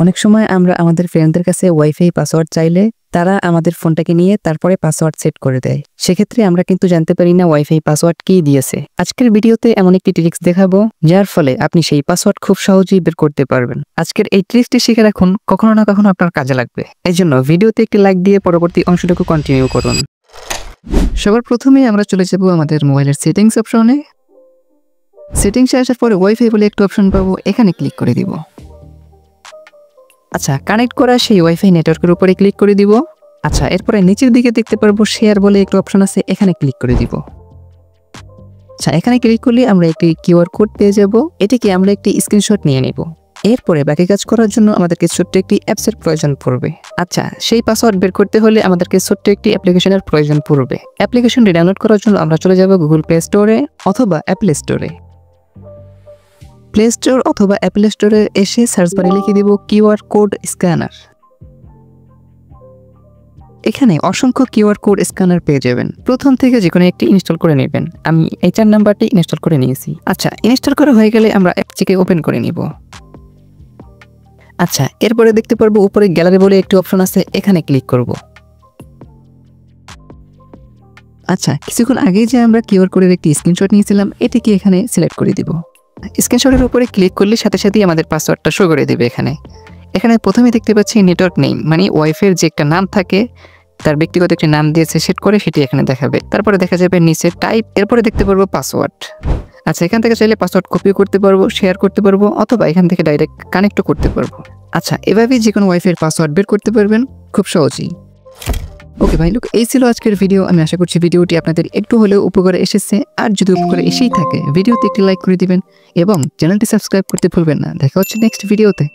অনেক সময় আমরা আমাদের ফ্রেন্ডদের কাছে ওয়াইফাই পাসওয়ার্ড চাইলে তারা আমাদের ফোনটাকে নিয়ে তারপরে পাসওয়ার্ড সেট করে দেয়। সেক্ষেত্রে আমরা কিন্তু জানতে পারি না ওয়াইফাই পাসওয়ার্ড কি দিয়েছে। আজকের ভিডিওতে এমন একটি ট্রিক্স দেখাবো যার ফলে আপনি সেই পাসওয়ার্ড খুব সহজেই বের করতে পারবেন। আজকের এই ট্রিক্সটি শিখে রাখুন, কখনো না কখনো আপনার কাজে লাগবে। এই জন্য ভিডিওতে একটি লাইক দিয়ে পরবর্তী অংশটুকু কন্টিনিউ করুন। সবার প্রথমে আমরা চলে যাব আমাদের মোবাইলের সেটিংস অপশনে। সেটিংসে আসার পরে ওয়াইফাই বলে একটি অপশন পাবো, এখানে ক্লিক করে দিব। আচ্ছা, কানেক্ট করা সেই ওয়াইফাই নেটওয়ার্কের উপরে ক্লিক করে দিব। আচ্ছা, এরপরে নিচের দিকে দেখতে পারবো শেয়ার বলে একটা অপশন আছে, এখানে ক্লিক করে দিব। আচ্ছা, এখানে ক্লিক করলে আমরা একটি কিউআর কোড পেয়ে যাব, এটিকে আমরা একটি স্ক্রিনশট নিয়ে নেব। এরপরে বাকি কাজ করার জন্য আমাদেরকে ছোট্ট একটি অ্যাপসের প্রয়োজন পড়বে। আচ্ছা, সেই পাসওয়ার্ড বের করতে হলে আমাদেরকে ছোট্ট একটি অ্যাপ্লিকেশনের প্রয়োজন পড়বে। অ্যাপ্লিকেশনটি ডাউনলোড করার জন্য আমরা চলে যাব গুগল প্লে স্টোরে অথবা অ্যাপল স্টোরে। প্লে স্টোর অথবা অ্যাপল স্টোরে এসে সার্চ বারে লিখে দিব কিউআর কোড স্ক্যানার। এখানে অসংখ্য কিউআর কোড স্ক্যানার পেয়ে যাবেন। প্রথম থেকে যে কোনো একটি ইনস্টল করে নেবেন। আমি এই 4 নাম্বারটি ইনস্টল করে নিয়েছি। আচ্ছা, ইনস্টল করা হয়ে গেলে আমরা অ্যাপটিকে ওপেন করে নিব। আচ্ছা, এরপরে দেখতে পারবো উপরে গ্যালারি বলে একটি অপশন আছে, এখানে ক্লিক করব। আচ্ছা, কিছুক্ষণ আগেই যে আমরা কিউআর কোডের একটি স্ক্রিনশট নিয়েছিলাম, এটিকে এখানে সিলেক্ট করে দিব। স্ক্রিনশটের উপরে ক্লিক করলে সাথে সাথেই আমাদের পাসওয়ার্ডটা শো করে দেবে। এখানে প্রথমে দেখতে পাচ্ছি নেটওয়ার্ক নেম, মানে ওয়াইফাইয়ের যে একটা নাম থাকে তার ব্যক্তিগত একটি নাম দিয়েছে সেট করে, সেটি এখানে দেখাবে। তারপরে দেখা যাবে নিচে টাইপ, এরপরে দেখতে পারবো পাসওয়ার্ড। আচ্ছা, এখান থেকে চাইলে পাসওয়ার্ড কপি করতে পারবো, শেয়ার করতে পারবো, অথবা এখান থেকে ডাইরেক্ট কানেক্টও করতে পারবো। আচ্ছা, এভাবেই যে কোনো ওয়াইফাইয়ের পাসওয়ার্ড বের করতে পারবেন খুব সহজেই। ওকে ভাই লোক, এই ছিল আজকের ভিডিও। আমি আশা করছি ভিডিওটি আপনাদের একটু হলেও উপকারে এসেছে। আর যদি উপকারে এসেই থাকে ভিডিওতে একটি লাইক করে দিবেন এবং চ্যানেলটি সাবস্ক্রাইব করতে ভুলবেন না। দেখা হচ্ছে নেক্সট ভিডিওতে।